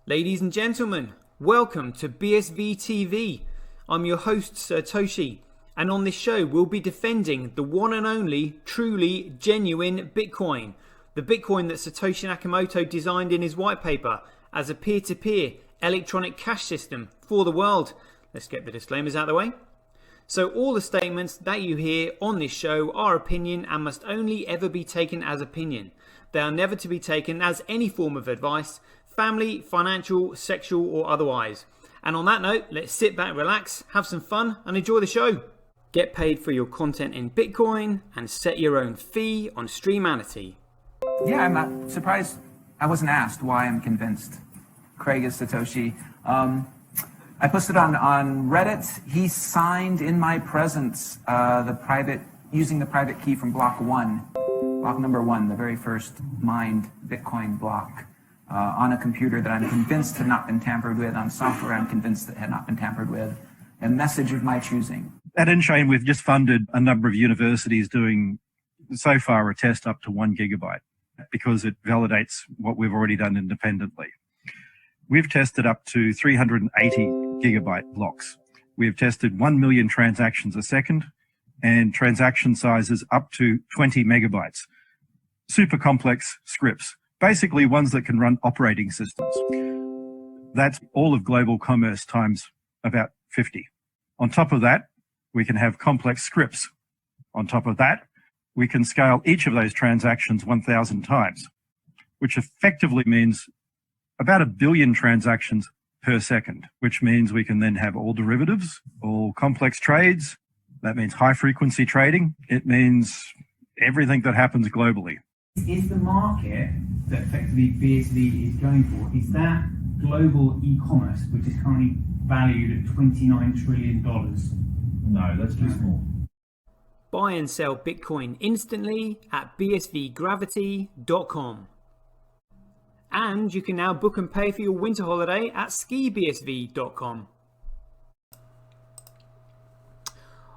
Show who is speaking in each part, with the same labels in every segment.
Speaker 1: Ladies and gentlemen, welcome to BSV TV. I'm your host Satoshi, and on this show we'll be defending the one and only, truly genuine Bitcoin. The Bitcoin that Satoshi Nakamoto designed in his white paper as a peer-to-peer electronic cash system for the world. Let's get the disclaimers out of the way. So all the statements that you hear on this show are opinion and must only ever be taken as opinion. They are never to be taken as any form of advice, family, financial, sexual or otherwise. And on that note, let's sit back, relax, have some fun and enjoy the show. Get paid for your content in Bitcoin and set your own fee on Streamanity.
Speaker 2: Yeah, I'm not surprised I wasn't asked why I'm convinced Craig is Satoshi. I posted on Reddit. He signed in my presence using the private key from block number one, the very first mined Bitcoin block. On a computer that I'm convinced had not been tampered with, on software I'm convinced that had not been tampered with, a message of my choosing.
Speaker 3: At Enchain, we've just funded a number of universities doing, so far, a test up to 1 gigabyte because it validates what we've already done independently. We've tested up to 380 gigabyte blocks. We've tested 1 million transactions a second and transaction sizes up to 20 megabytes. Super complex scripts. Basically ones that can run operating systems. That's all of global commerce times about 50. On top of that, we can have complex scripts. On top of that, we can scale each of those transactions 1,000 times, which effectively means about 1 billion transactions per second, which means we can then have all derivatives, all complex trades. That means high frequency trading. It means everything that happens globally.
Speaker 4: Is the market that effectively BSV is going for, is that global e-commerce, which is currently valued at $29 trillion?
Speaker 5: No, that's too small.
Speaker 1: Buy and sell Bitcoin instantly at bsvgravity.com. And you can now book and pay for your winter holiday at skibsv.com.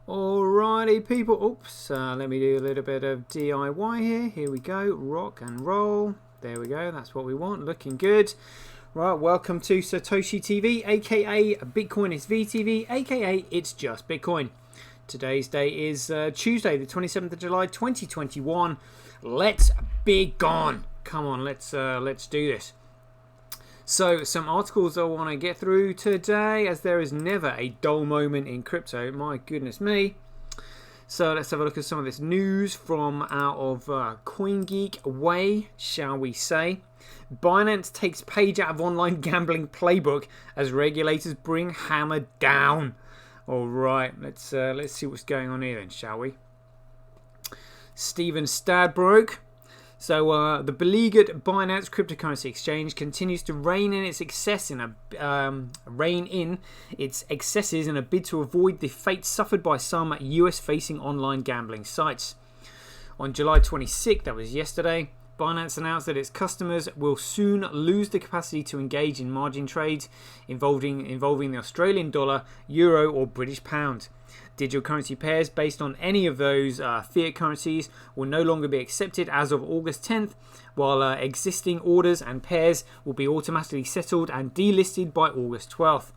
Speaker 1: Alrighty people, oops, let me do a little bit of DIY here. Here we go, rock and roll. There we go, that's what we want, looking good. Right, welcome to Satoshi TV, aka Bitcoin is VTV, aka It's Just Bitcoin. Today's date is Tuesday, the 27th of July, 2021. Let's be gone. Come on, let's do this. So, some articles I want to get through today, as there is never a dull moment in crypto. My goodness me. So, let's have a look at some of this news from out of CoinGeek way, shall we say. Binance takes page out of online gambling playbook as regulators bring hammer down. All right, let's see what's going on here then, shall we? Stephen Stadbroke. So the beleaguered Binance cryptocurrency exchange continues to rein in its excesses in a bid to avoid the fate suffered by some US-facing online gambling sites. On July 26th, that was yesterday, Binance announced that its customers will soon lose the capacity to engage in margin trades involving the Australian dollar, euro, or British pound. Digital currency pairs based on any of those fiat currencies will no longer be accepted as of August 10th, while existing orders and pairs will be automatically settled and delisted by August 12th.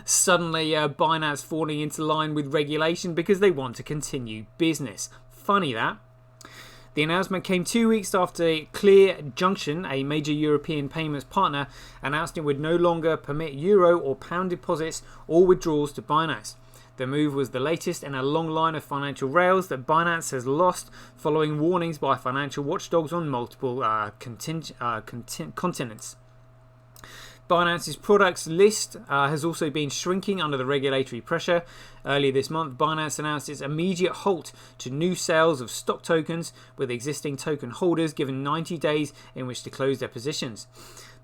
Speaker 1: Suddenly, Binance falling into line with regulation because they want to continue business. Funny that. The announcement came 2 weeks after Clear Junction, a major European payments partner, announced it would no longer permit euro or pound deposits or withdrawals to Binance. The move was the latest in a long line of financial rails that Binance has lost following warnings by financial watchdogs on multiple continents. Binance's products list has also been shrinking under the regulatory pressure. Earlier this month, Binance announced its immediate halt to new sales of stock tokens, with existing token holders given 90 days in which to close their positions.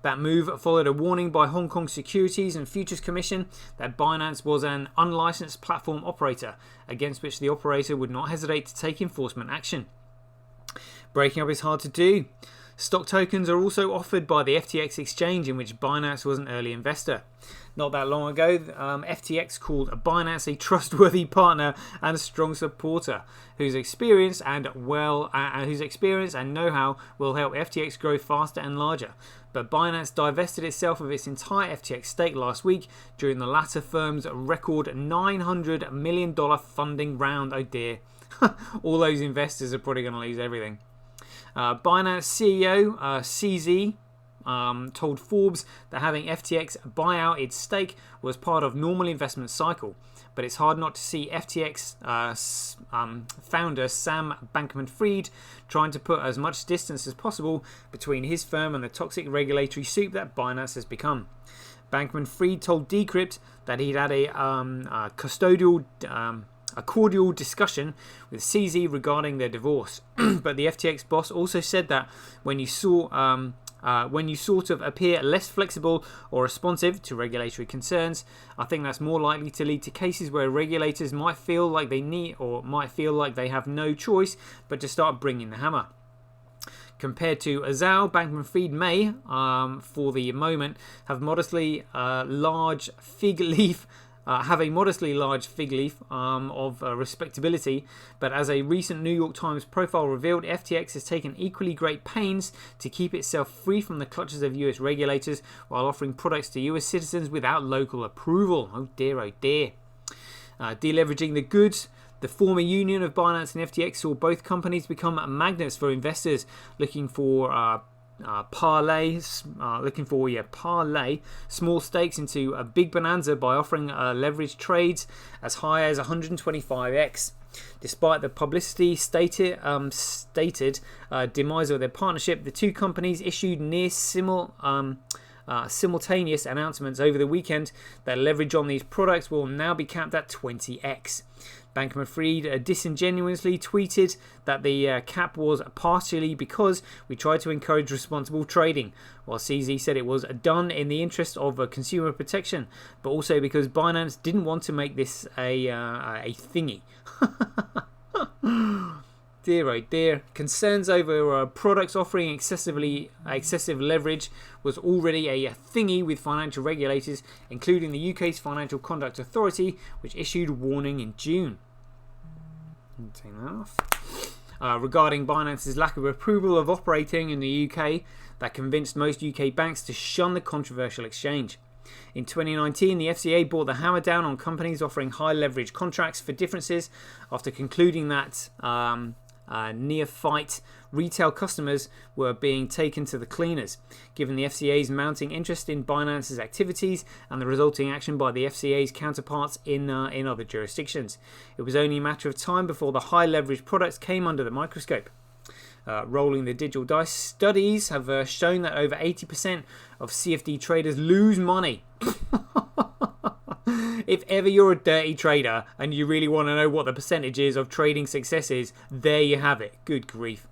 Speaker 1: That move followed a warning by Hong Kong Securities and Futures Commission that Binance was an unlicensed platform operator, against which the operator would not hesitate to take enforcement action. Breaking up is hard to do. Stock tokens are also offered by the FTX exchange, in which Binance was an early investor. Not that long ago, FTX called Binance a trustworthy partner and a strong supporter whose experience and know-how will help FTX grow faster and larger. But Binance divested itself of its entire FTX stake last week during the latter firm's record $900 million funding round. Oh dear. All those investors are probably going to lose everything. Binance CEO CZ told Forbes that having FTX buy out its stake was part of normal investment cycle, but it's hard not to see FTX founder Sam Bankman-Fried trying to put as much distance as possible between his firm and the toxic regulatory soup that Binance has become. Bankman-Fried told Decrypt that he'd had a cordial discussion with CZ regarding their divorce. But the FTX boss also said that when you sort of appear less flexible or responsive to regulatory concerns, I think that's more likely to lead to cases where regulators might feel like they need or might feel like they have no choice but to start bringing the hammer. Compared to Azal, Bankman-Fried may, for the moment, have a modestly large fig leaf of respectability, but as a recent New York Times profile revealed, FTX has taken equally great pains to keep itself free from the clutches of US regulators while offering products to US citizens without local approval. Oh dear, oh dear. Deleveraging the goods. The former union of Binance and FTX saw both companies become magnets for investors looking for parlay small stakes into a big bonanza by offering leveraged trades as high as 125x. Despite the publicity stated demise of their partnership, the two companies issued near simultaneous announcements over the weekend that leverage on these products will now be capped at 20x. Bankman-Fried disingenuously tweeted that the cap was partially because we tried to encourage responsible trading, while CZ said it was done in the interest of consumer protection, but also because Binance didn't want to make this a thingy. Dear oh dear. Concerns over products offering excessive leverage was already a thingy with financial regulators, including the UK's Financial Conduct Authority, which issued warning in June. Take that off. Regarding Binance's lack of approval of operating in the UK, that convinced most UK banks to shun the controversial exchange. In 2019, the FCA brought the hammer down on companies offering high leverage contracts for differences after concluding that neophyte retail customers were being taken to the cleaners. Given the FCA's mounting interest in Binance's activities and the resulting action by the FCA's counterparts in other jurisdictions, it was only a matter of time before the high leverage products came under the microscope. Rolling the digital dice, studies have shown that over 80% of CFD traders lose money. If ever you're a dirty trader and you really want to know what the percentage is of trading success is, there you have it. Good grief.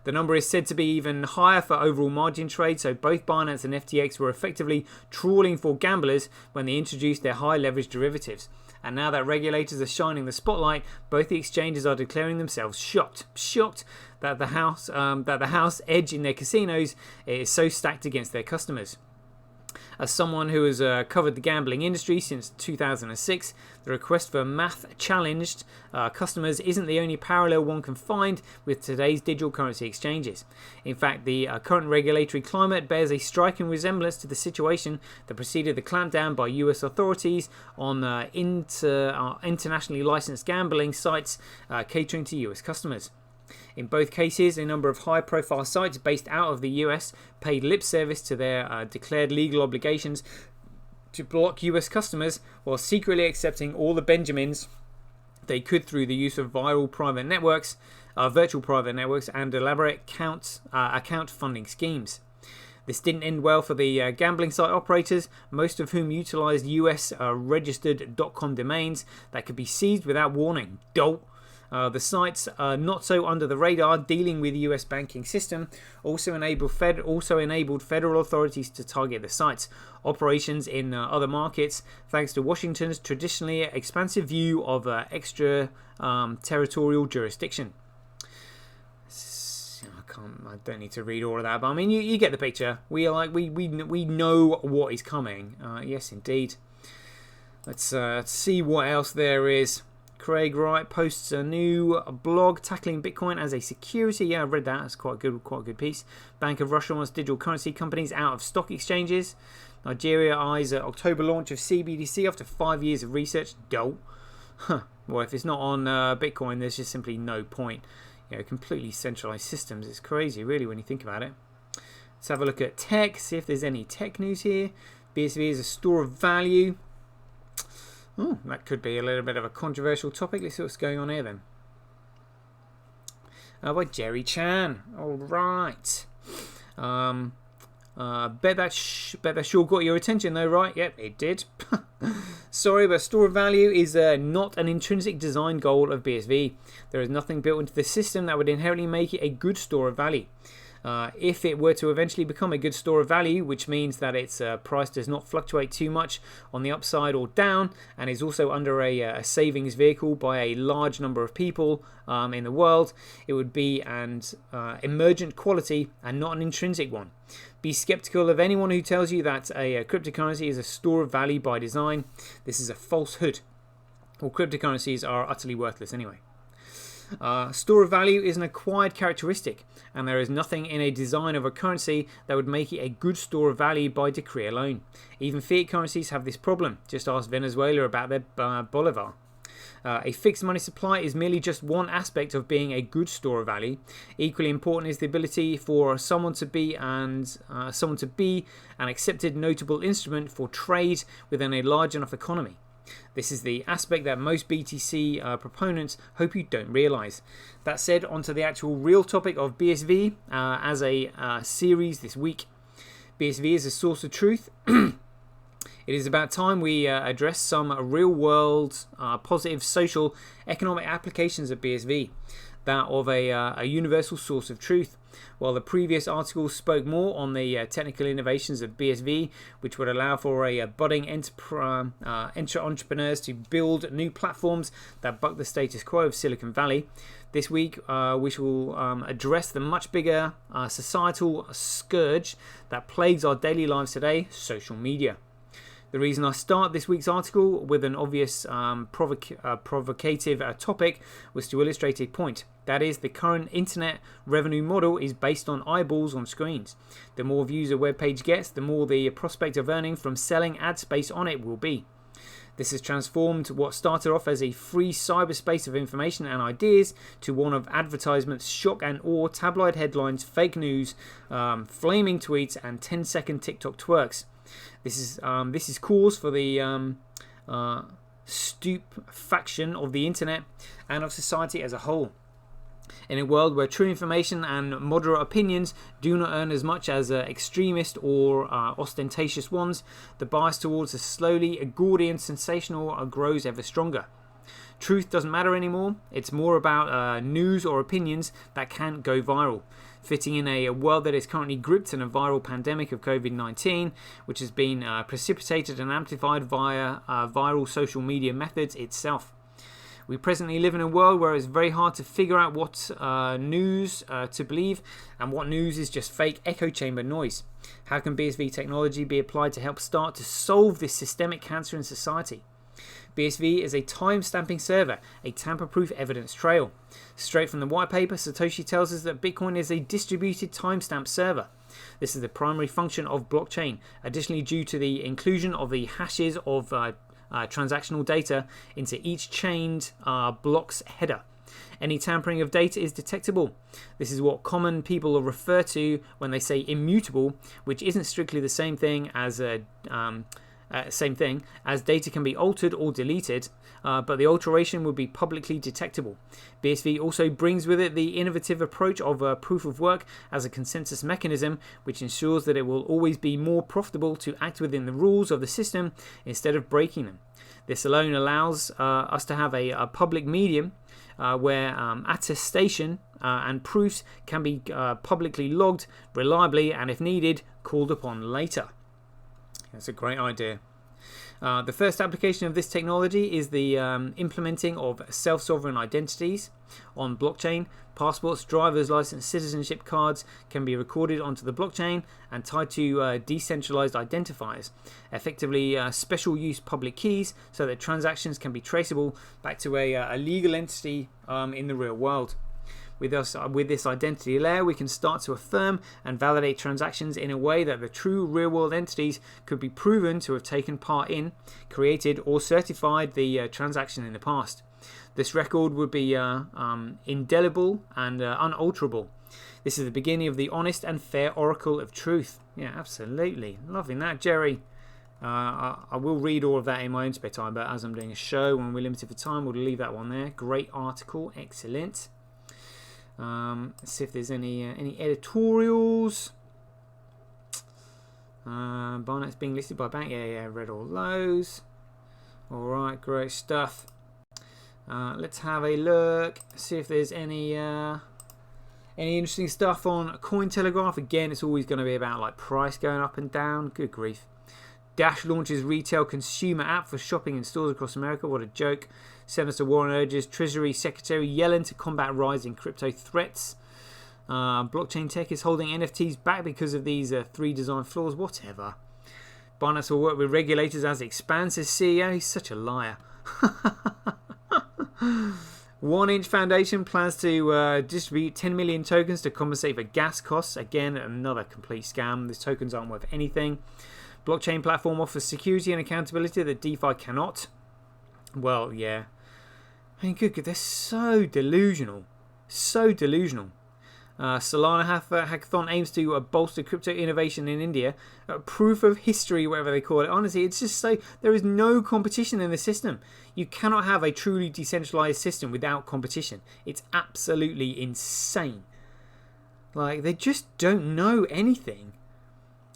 Speaker 1: The number is said to be even higher for overall margin trade, so both Binance and FTX were effectively trawling for gamblers when they introduced their high leverage derivatives. And now that regulators are shining the spotlight, both the exchanges are declaring themselves shocked that the house edge in their casinos is so stacked against their customers. As someone who has covered the gambling industry since 2006, the request for math-challenged customers isn't the only parallel one can find with today's digital currency exchanges. In fact, the current regulatory climate bears a striking resemblance to the situation that preceded the clampdown by US authorities on internationally licensed gambling sites catering to US customers. In both cases, a number of high-profile sites based out of the US paid lip service to their declared legal obligations to block US customers while secretly accepting all the Benjamins they could through the use of virtual private networks, and elaborate account funding schemes. This didn't end well for the gambling site operators, most of whom utilized US registered .com domains that could be seized without warning. Dolt. The sites, not so under the radar, dealing with the US banking system, also enabled federal authorities to target the sites' operations in other markets, thanks to Washington's traditionally expansive view of extraterritorial jurisdiction. I don't need to read all of that, but I mean, you get the picture. We know what is coming. Yes, indeed. Let's see what else there is. Craig Wright posts a new blog tackling Bitcoin as a security. Yeah, I've read that. It's quite a good piece. Bank of Russia wants digital currency companies out of stock exchanges. Nigeria eyes an October launch of CBDC after 5 years of research. Dull. Huh. Well, if it's not on Bitcoin, there's just simply no point. Completely centralized systems. It's crazy, really, when you think about it. Let's have a look at tech. See if there's any tech news here. BSV is a store of value. Oh, that could be a little bit of a controversial topic. Let's see what's going on here then. By Jerry Chan. All right. Bet that sure got your attention though, right? Yep, it did. Sorry, but store of value is not an intrinsic design goal of BSV. There is nothing built into the system that would inherently make it a good store of value. If it were to eventually become a good store of value, which means that its price does not fluctuate too much on the upside or down, and is also under a savings vehicle by a large number of people in the world, it would be an emergent quality and not an intrinsic one. Be skeptical of anyone who tells you that a cryptocurrency is a store of value by design. This is a falsehood. All cryptocurrencies are utterly worthless anyway. Store of value is an acquired characteristic, and there is nothing in a design of a currency that would make it a good store of value by decree alone. Even fiat currencies have this problem. Just ask Venezuela about their bolivar. A fixed money supply is merely just one aspect of being a good store of value. Equally important is the ability for someone to be an accepted notable instrument for trade within a large enough economy. This is the aspect that most BTC proponents hope you don't realise. That said, onto the actual real topic of BSV as a series this week. BSV is a source of truth. It is about time we address some real-world, positive social, economic applications of BSV, that of a universal source of truth. While the previous article spoke more on the technical innovations of BSV, which would allow for a budding entrepreneurs to build new platforms that buck the status quo of Silicon Valley, this week we shall address the much bigger societal scourge that plagues our daily lives today: social media. The reason I start this week's article with an obvious provocative topic was to illustrate a point. That is, the current internet revenue model is based on eyeballs on screens. The more views a web page gets, the more the prospect of earning from selling ad space on it will be. This has transformed what started off as a free cyberspace of information and ideas to one of advertisements, shock and awe, tabloid headlines, fake news, flaming tweets, and 10-second TikTok twerks. This is cause for the stupefaction of the internet and of society as a whole. In a world where true information and moderate opinions do not earn as much as extremist or ostentatious ones, the bias towards the slowly Gordian sensational grows ever stronger. Truth doesn't matter anymore. It's more about news or opinions that can't go viral. Fitting in a world that is currently gripped in a viral pandemic of COVID-19, which has been precipitated and amplified via viral social media methods itself. We presently live in a world where it's very hard to figure out what news to believe and what news is just fake echo chamber noise. How can BSV technology be applied to help start to solve this systemic cancer in society? BSV is a time-stamping server, a tamper-proof evidence trail. Straight from the white paper, Satoshi tells us that Bitcoin is a distributed timestamp server. This is the primary function of blockchain, additionally due to the inclusion of the hashes of transactional data into each chained block's header. Any tampering of data is detectable. This is what common people refer to when they say immutable, which isn't strictly the same thing as data can be altered or deleted, but the alteration would be publicly detectable. BSV also brings with it the innovative approach of proof of work as a consensus mechanism, which ensures that it will always be more profitable to act within the rules of the system instead of breaking them. This alone allows us to have a public medium where attestation and proofs can be publicly logged reliably and, if needed, called upon later. That's a great idea. The first application of this technology is the implementing of self-sovereign identities on blockchain. Passports, driver's license, citizenship cards can be recorded onto the blockchain and tied to decentralized identifiers, effectively special use public keys, so that transactions can be traceable back to a legal entity in the real world. With this identity layer, we can start to affirm and validate transactions in a way that the true real-world entities could be proven to have taken part in, created, or certified the transaction in the past. This record would be indelible and unalterable. This is the beginning of the honest and fair oracle of truth. Yeah, absolutely. Loving that, Jerry. I will read all of that in my own spare time, but as I'm doing a show and we're limited for time, we'll leave that one there. Great article. Excellent. Let's see if there's any editorials. Binance being listed by bank. Yeah, read all those. Alright, great stuff. Let's have a look. See if there's any interesting stuff on Cointelegraph. Again, it's always going to be about like price going up and down. Good grief. Dash launches retail consumer app for shopping in stores across America. What a joke. Senator Warren urges Treasury Secretary Yellen to combat rising crypto threats. Blockchain tech is holding NFTs back because of these 3 design flaws. Whatever. Binance will work with regulators as it expands, says CEO. He's such a liar. 1 Inch Foundation plans to distribute 10 million tokens to compensate for gas costs. Again, another complete scam. These tokens aren't worth anything. Blockchain platform offers security and accountability that DeFi cannot. Well, yeah. I mean, good. They're so delusional. So delusional. Solana Hackathon aims to bolster crypto innovation in India. Proof of history, whatever they call it. Honestly, it's just so... There is no competition in the system. You cannot have a truly decentralized system without competition. It's absolutely insane. Like, they just don't know anything.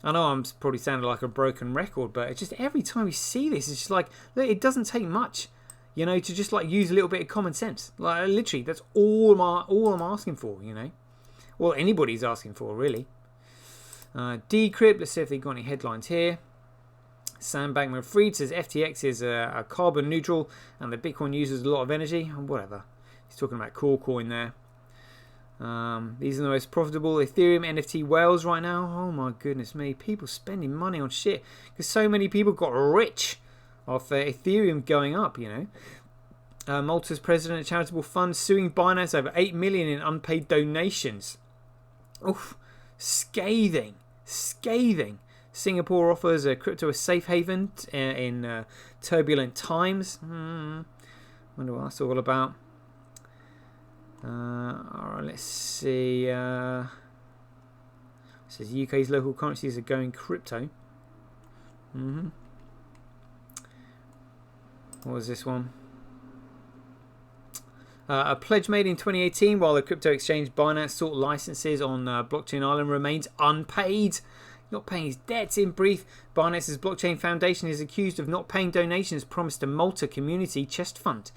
Speaker 1: I know I'm probably sounding like a broken record, but it's just every time you see this, it's just like, look, it doesn't take much, you know, to just like use a little bit of common sense. Like literally, that's all I'm asking for, you know. Well, anybody's asking for, really. Decrypt, let's see if they've got any headlines here. Sam Bankman-Fried says FTX is a carbon neutral and the Bitcoin uses a lot of energy. Whatever. He's talking about Coin there. These are the most profitable Ethereum NFT whales right now. Oh my goodness me. People spending money on shit. Because so many people got rich off Ethereum going up, you know. Malta's president of charitable fund suing Binance over 8 million in unpaid donations. Oof. Scathing. Singapore offers a crypto a safe haven in turbulent times. Wonder what that's all about. Alright, let's see. It says UK's local currencies are going crypto. What was this one? A pledge made in 2018 while the crypto exchange Binance sought licenses on Blockchain Island remains unpaid. Not paying his debts. In brief, Binance's Blockchain Foundation is accused of not paying donations promised to Malta Community Chest Fund.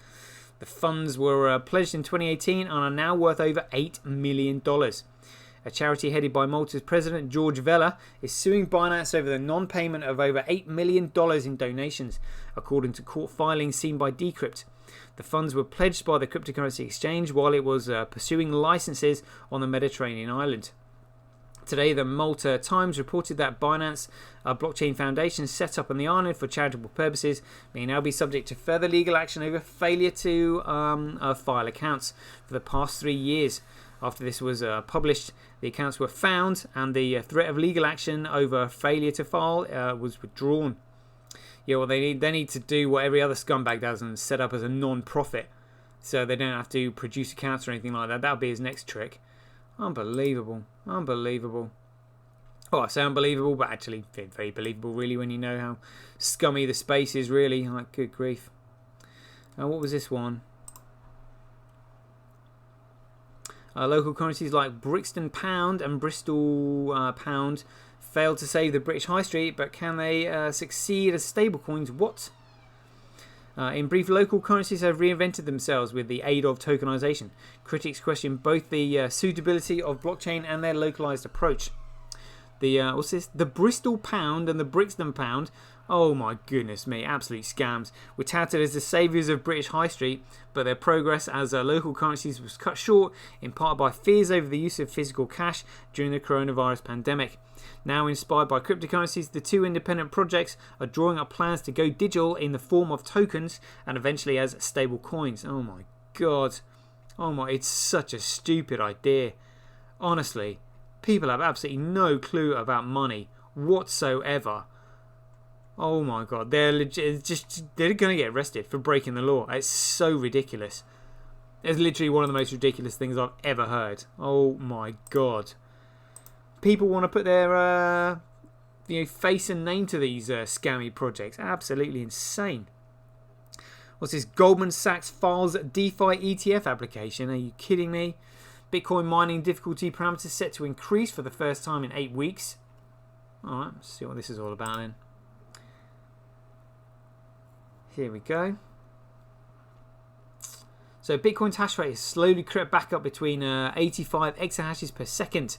Speaker 1: The funds were pledged in 2018 and are now worth over $8 million. A charity headed by Malta's president, George Vella, is suing Binance over the non-payment of over $8 million in donations, according to court filings seen by Decrypt. The funds were pledged by the cryptocurrency exchange while it was pursuing licenses on the Mediterranean island. Today, the Malta Times reported that Binance Blockchain Foundation set up on the island for charitable purposes may now be subject to further legal action over failure to file accounts for the past 3 years. After this was published, the accounts were found and the threat of legal action over failure to file was withdrawn. Yeah, well, they need to do what every other scumbag does and set up as a non-profit, so they don't have to produce accounts or anything like that. That'll be his next trick. Unbelievable. Oh, I say unbelievable, but actually very believable, really, when you know how scummy the space is, really. Like, good grief. What was this one? Local currencies like Brixton Pound and Bristol Pound failed to save the British High Street, but can they succeed as stablecoins? What? In brief, local currencies have reinvented themselves with the aid of tokenization. Critics question both the suitability of blockchain and their localized approach. The what's this? The Bristol pound and the Brixton pound. Oh my goodness me, absolute scams. Were touted as the saviours of British High Street, but their progress as local currencies was cut short, in part by fears over the use of physical cash during the coronavirus pandemic. Now inspired by cryptocurrencies, the two independent projects are drawing up plans to go digital in the form of tokens and eventually as stable coins. Oh my god. Oh my, it's such a stupid idea. Honestly, people have absolutely no clue about money whatsoever. Oh my god, they're going to get arrested for breaking the law. It's so ridiculous. It's literally one of the most ridiculous things I've ever heard. Oh my god. People want to put their face and name to these scammy projects. Absolutely insane. What's this? Goldman Sachs files DeFi ETF application. Are you kidding me? Bitcoin mining difficulty parameters set to increase for the first time in 8 weeks. Alright, let's see what this is all about then. Here we go. So Bitcoin's hash rate has slowly crept back up between 85 exahashes per second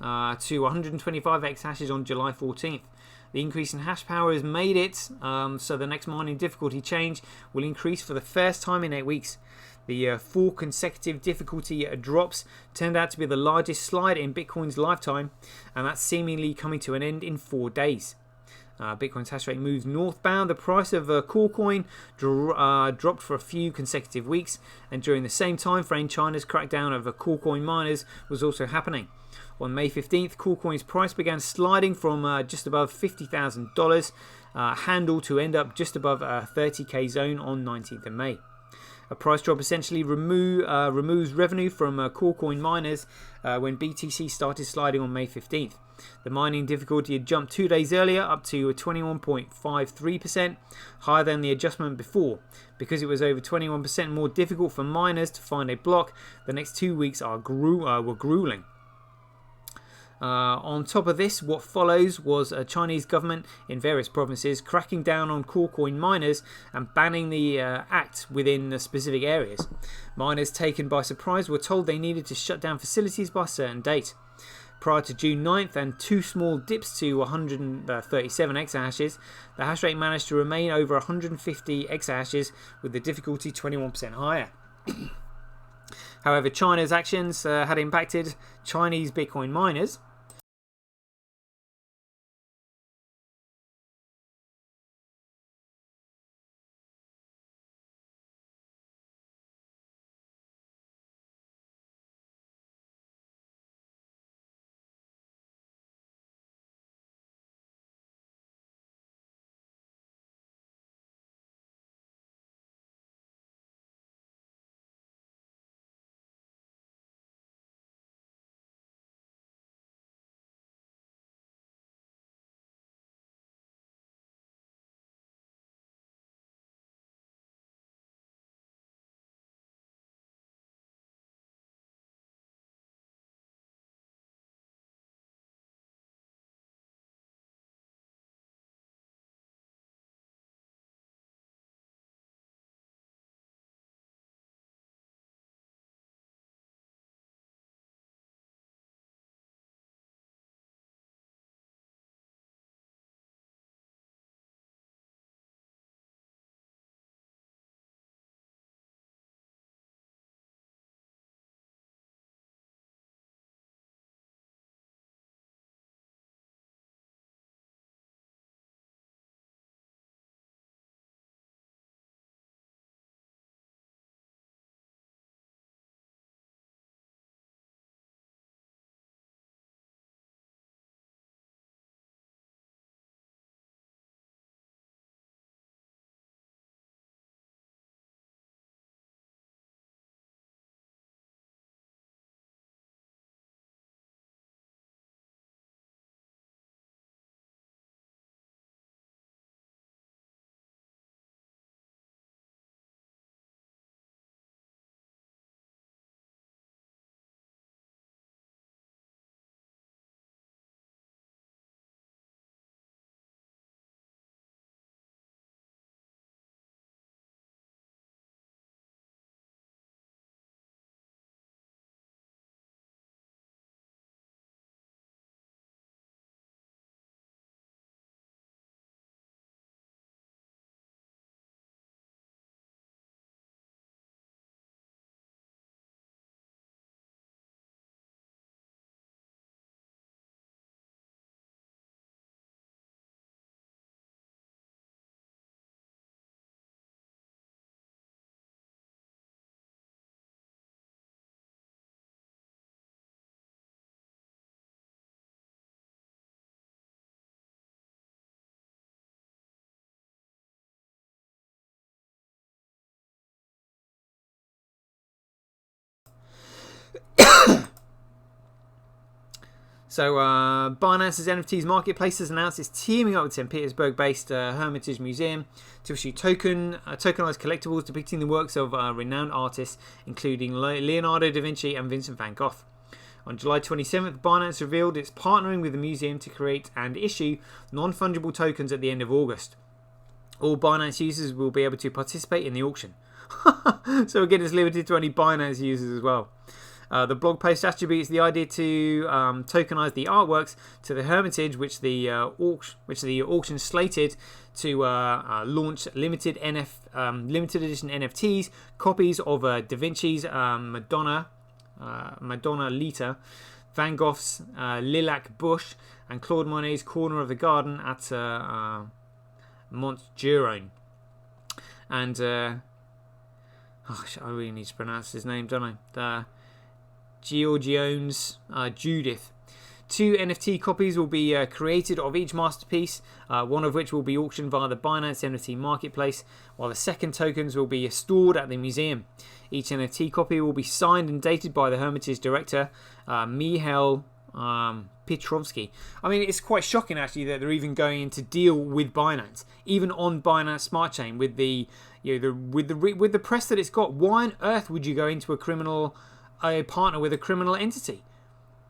Speaker 1: to 125 exahashes on July 14th. The increase in hash power has made it so the next mining difficulty change will increase for the first time in 8 weeks. The 4 consecutive difficulty drops turned out to be the largest slide in Bitcoin's lifetime, and that's seemingly coming to an end in 4 days. Bitcoin's hash rate moves northbound. The price of Coolcoin dropped for a few consecutive weeks, and during the same time frame, China's crackdown over Coolcoin miners was also happening. On May 15th, Coolcoin's price began sliding from just above $50,000 handle to end up just above a 30k zone on 19th of May. A price drop essentially removes revenue from Coolcoin miners when BTC started sliding on May 15th. The mining difficulty had jumped 2 days earlier up to 21.53%, higher than the adjustment before. Because it was over 21% more difficult for miners to find a block, the next 2 weeks were grueling. On top of this, what follows was a Chinese government in various provinces cracking down on Coolcoin miners and banning the act within the specific areas. Miners taken by surprise were told they needed to shut down facilities by a certain date. Prior to June 9th and 2 small dips to 137 exahashes, the hash rate managed to remain over 150 exahashes with the difficulty 21% higher. However, China's actions had impacted Chinese Bitcoin miners, So Binance's NFTs marketplace has announced it's teaming up with St. Petersburg-based Hermitage Museum to issue tokenized collectibles depicting the works of renowned artists, including Leonardo da Vinci and Vincent van Gogh. On July 27th, Binance revealed it's partnering with the museum to create and issue non-fungible tokens at the end of August. All Binance users will be able to participate in the auction. So again, it's limited to only Binance users as well. The blog post attributes the idea to tokenize the artworks to the Hermitage, which the auction slated to launch limited edition NFTs, copies of Da Vinci's Madonna Lita, Van Gogh's Lilac Bush, and Claude Monet's Corner of the Garden at Montgeron. And I really need to pronounce his name, don't I? Giorgione's Judith. 2 NFT copies will be created of each masterpiece, one of which will be auctioned via the Binance NFT marketplace, while the second tokens will be stored at the museum. Each NFT copy will be signed and dated by the Hermitage director, Mihail Petrovsky. I mean, it's quite shocking actually that they're even going into deal with Binance, even on Binance Smart Chain, with the with the press that it's got. Why on earth would you go into a partner with a criminal entity?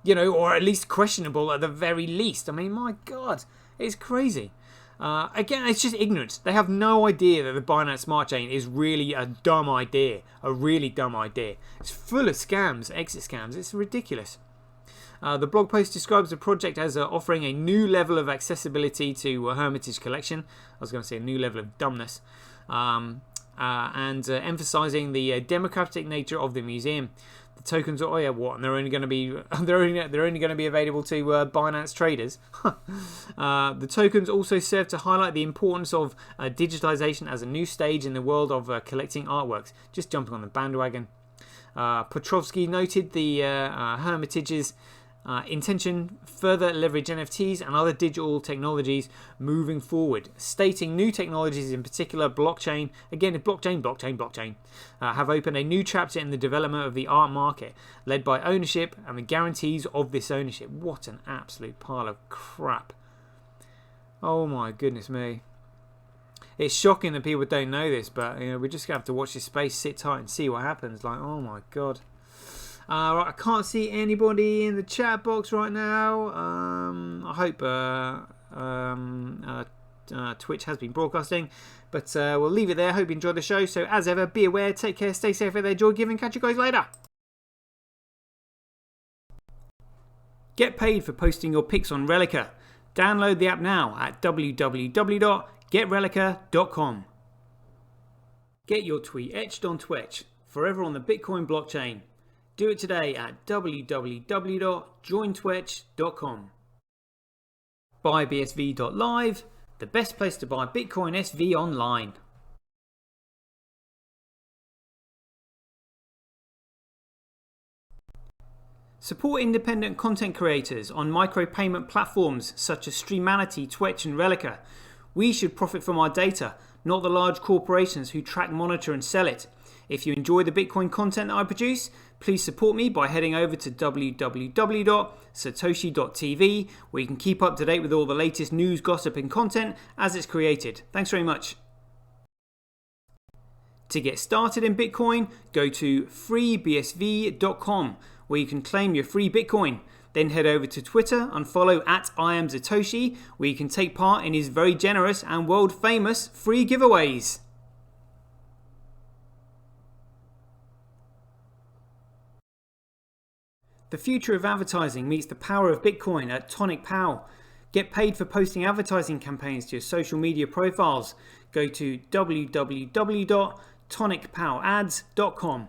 Speaker 1: Or at least questionable at the very least. I mean, my God, it's crazy. Again, it's just ignorance. They have no idea that the Binance Smart Chain is really a dumb idea. A really dumb idea. It's full of scams, exit scams. It's ridiculous. The blog post describes the project as offering a new level of accessibility to Hermitage collection. I was going to say a new level of dumbness. And emphasizing the democratic nature of the museum. The tokens are and they're only going to be available to Binance traders. The tokens also serve to highlight the importance of digitization as a new stage in the world of collecting artworks. Just jumping on the bandwagon. Petrovsky noted the Hermitage's intention further leverage NFTs and other digital technologies moving forward, stating new technologies, in particular blockchain, have opened a new chapter in the development of the art market, led by ownership and the guarantees of this ownership. What an absolute pile of crap. Oh my goodness me. It's shocking that people don't know this, but we're just going to have to watch this space, sit tight and see what happens. Like, oh my God. Right, I can't see anybody in the chat box right now. I hope Twitch has been broadcasting, but we'll leave it there. Hope you enjoyed the show. So as ever, be aware, take care, stay safe out there, enjoy giving. Catch you guys later. Get paid for posting your pics on Relica. Download the app now at www.getrelica.com. Get your tweet etched on Twitch, forever on the Bitcoin blockchain. Do it today at www.jointwitch.com. BuyBSV.live, the best place to buy Bitcoin SV online. Support independent content creators on micropayment platforms such as Streamanity, Twitch and Relica. We should profit from our data, not the large corporations who track, monitor and sell it. If you enjoy the Bitcoin content that I produce, please support me by heading over to www.satoshi.tv, where you can keep up to date with all the latest news, gossip and content as it's created. Thanks very much. To get started in Bitcoin, go to freebsv.com, where you can claim your free Bitcoin. Then head over to Twitter and follow @IamSatoshi, where you can take part in his very generous and world famous free giveaways. The future of advertising meets the power of Bitcoin at Tonic Pow. Get paid for posting advertising campaigns to your social media profiles. Go to www.tonicpowads.com.